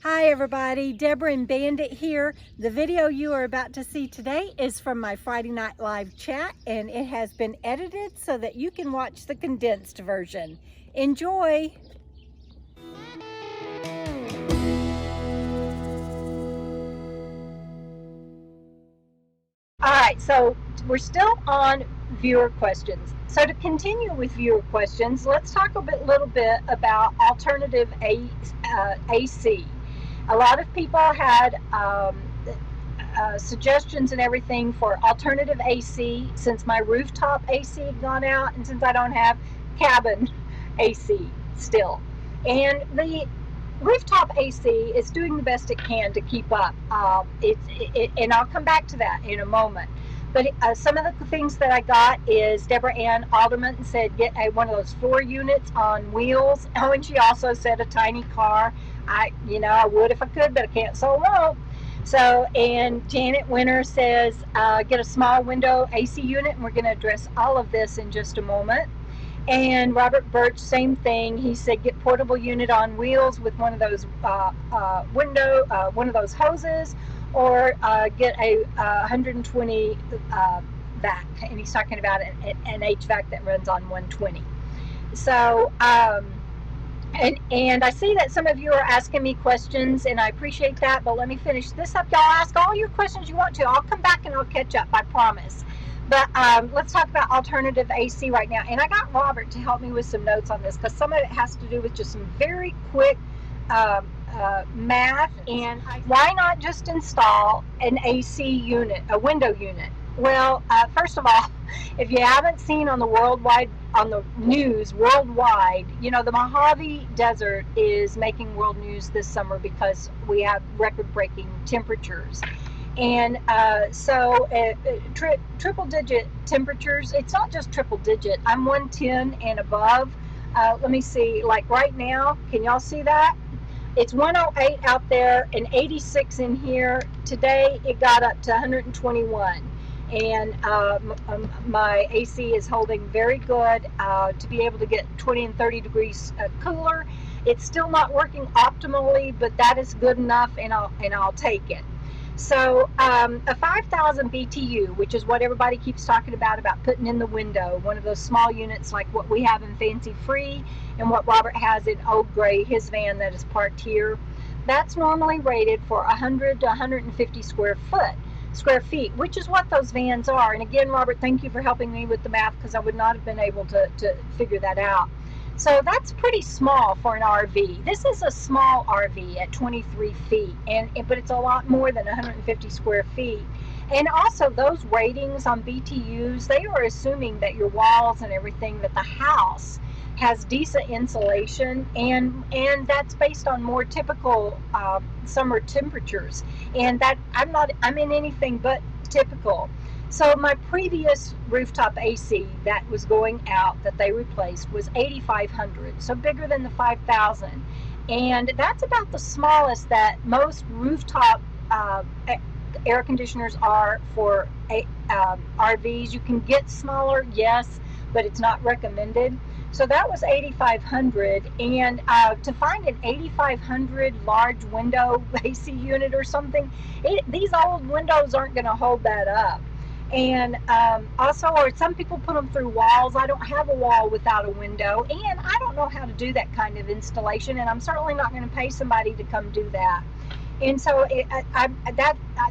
Hi everybody, Debra and Bandit here. The video you are about to see today is from my Friday Night Live chat, and it has been edited so that you can watch the condensed version. Enjoy! Alright, so we're still on viewer questions. So to continue with viewer questions, let's talk a little bit about alternative AC. A lot of people had suggestions and everything for alternative AC since my rooftop AC had gone out and since I don't have cabin AC still. And the rooftop AC is doing the best it can to keep up. And I'll come back to that in a moment. But some of the things that I got is Debra Ann Alderman said get one of those 4 units on wheels. Oh, and she also said a tiny car. I would if I could, but I can't, so I won't. So, and Janet Winter says get a small window AC unit, and we're going to address all of this in just a moment. And Robert Birch, same thing. He said get portable unit on wheels with one of those one of those hoses, or get a 120 vac. And he's talking about an HVAC that runs on 120. So, and I see that some of you are asking me questions, and I appreciate that. But let me finish this up. Y'all ask all your questions you want to. I'll come back and I'll catch up. I promise. But let's talk about alternative AC right now. And I got Robert to help me with some notes on this because some of it has to do with just some very quick math. And why not just install an AC unit, a window unit? Well, first of all, if you haven't seen on the news worldwide, the Mojave Desert is making world news this summer because we have record-breaking temperatures. And triple digit temperatures, it's not just triple digit. I'm 110 and above. Let me see, like right now, can y'all see that? It's 108 out there and 86 in here. Today it got up to 121. And my AC is holding very good to be able to get 20 and 30 degrees cooler. It's still not working optimally, but that is good enough, and I'll take it. So a 5,000 BTU, which is what everybody keeps talking about putting in the window, one of those small units like what we have in Fancy Free and what Robert has in Old Gray, his van that is parked here. That's normally rated for 100 to 150 square feet, which is what those vans are. And again, Robert, thank you for helping me with the math because I would not have been able to figure that out. So that's pretty small for an RV. This is a small RV at 23 feet, but it's a lot more than 150 square feet. And also those ratings on BTUs, they are assuming that your walls and everything, that the house has decent insulation, and that's based on more typical summer temperatures. And that I'm in anything but typical. So my previous rooftop AC that was going out that they replaced was 8,500, so bigger than the 5,000. And that's about the smallest that most rooftop air conditioners are for RVs. You can get smaller, yes, but it's not recommended. So that was 8,500, and to find an 8,500 large window AC unit or something, these old windows aren't going to hold that up. And also, or some people put them through walls. I don't have a wall without a window, and I don't know how to do that kind of installation, and I'm certainly not going to pay somebody to come do that. And so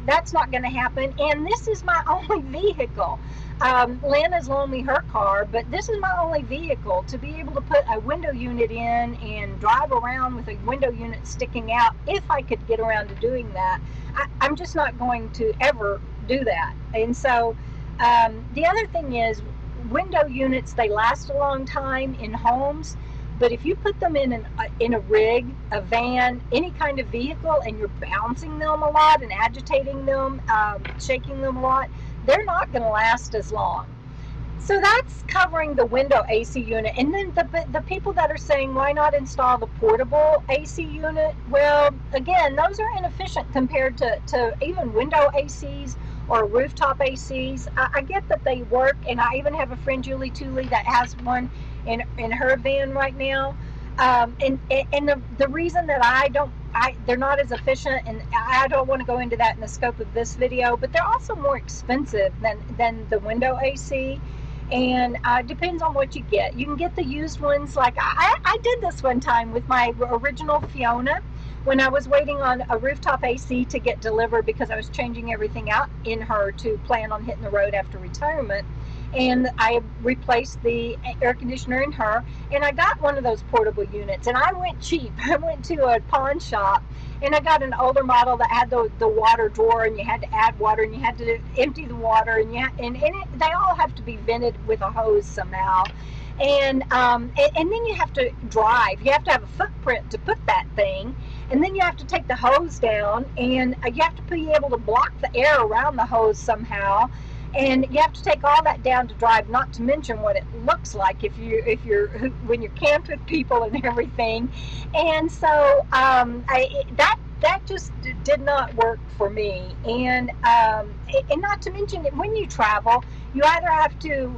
that's not going to happen. And this is my only vehicle. Lynn has loaned me her car, but this is my only vehicle. To be able to put a window unit in and drive around with a window unit sticking out, if I could get around to doing that, I'm just not going to ever do that. And so the other thing is, window units, they last a long time in homes. But if you put them in a rig, a van, any kind of vehicle, and you're bouncing them a lot and agitating them, shaking them a lot, they're not going to last as long. So that's covering the window AC unit. And then the people that are saying, why not install the portable AC unit? Well, again, those are inefficient compared to even window ACs or rooftop ACs. I get that they work, and I even have a friend, Julie Tooley, that has one in her van right now. And the reason that I don't they're not as efficient, and I don't want to go into that in the scope of this video, but they're also more expensive than the window AC. And depends on what you get. You can get the used ones. Like I did this one time with my original Fiona when I was waiting on a rooftop AC to get delivered, because I was changing everything out in her to plan on hitting the road after retirement. And I replaced the air conditioner in her, and I got one of those portable units, and I went cheap. I went to a pawn shop, and I got an older model that had the water drawer, and you had to add water, and you had to empty the water, and they all have to be vented with a hose somehow. And then you have to drive. You have to have a footprint to put that thing, and then you have to take the hose down, and you have to be able to block the air around the hose somehow. And you have to take all that down to drive, not to mention what it looks like when you're camped with people and everything. And so that just did not work for me. And not to mention that when you travel, you either have to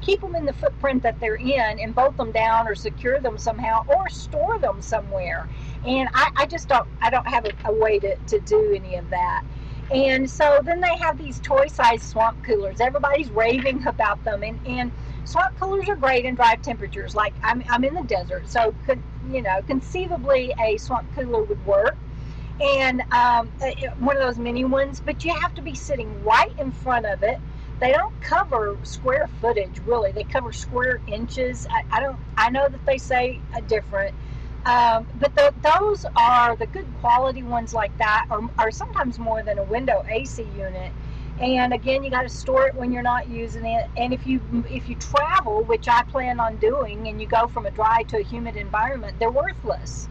keep them in the footprint that they're in and bolt them down or secure them somehow or store them somewhere. And I don't have a way to do any of that. And so then they have these toy-sized swamp coolers. Everybody's raving about them, and swamp coolers are great in dry temperatures. Like I'm in the desert, so conceivably a swamp cooler would work. And one of those mini ones, but you have to be sitting right in front of it. They don't cover square footage, really. They cover square inches. I know that they say different. But those are the good quality ones like that are sometimes more than a window AC unit. And again, you got to store it when you're not using it. And if you travel, which I plan on doing, and you go from a dry to a humid environment, they're worthless.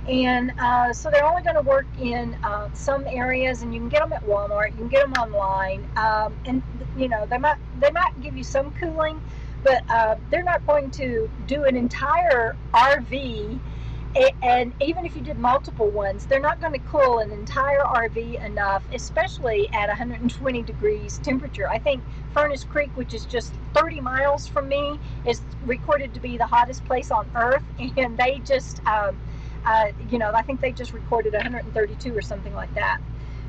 And so they're only going to work in some areas, and you can get them at Walmart. You can get them online, and they might give you some cooling, but they're not going to do an entire RV. And even if you did multiple ones, they're not going to cool an entire RV enough, especially at 120 degrees temperature. I think Furnace Creek, which is just 30 miles from me, is recorded to be the hottest place on earth, and they just I think they just recorded 132 or something like that.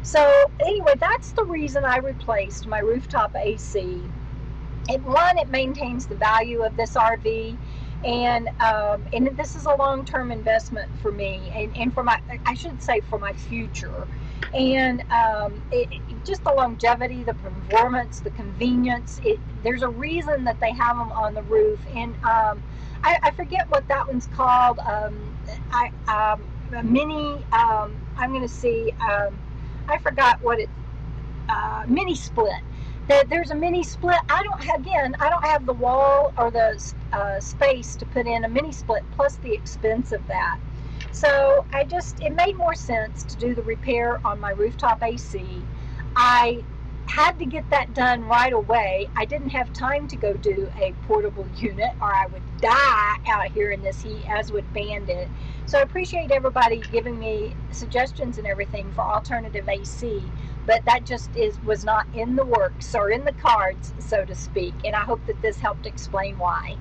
So anyway, that's the reason I replaced my rooftop AC. It maintains the value of this RV, and this is a long-term investment for me, and for my future. And just the longevity, the performance, the convenience. There's a reason that they have them on the roof, and I forget what that one's called. A mini. I'm going to see. I forgot what it. Mini split. There's a mini split. I don't have the wall or the space to put in a mini split, plus the expense of that. So it made more sense to do the repair on my rooftop AC. I had to get that done right away. I didn't have time to go do a portable unit, or I would die out here in this heat, as would Bandit. So I appreciate everybody giving me suggestions and everything for alternative AC, but that just was not in the works or in the cards, so to speak. And I hope that this helped explain why.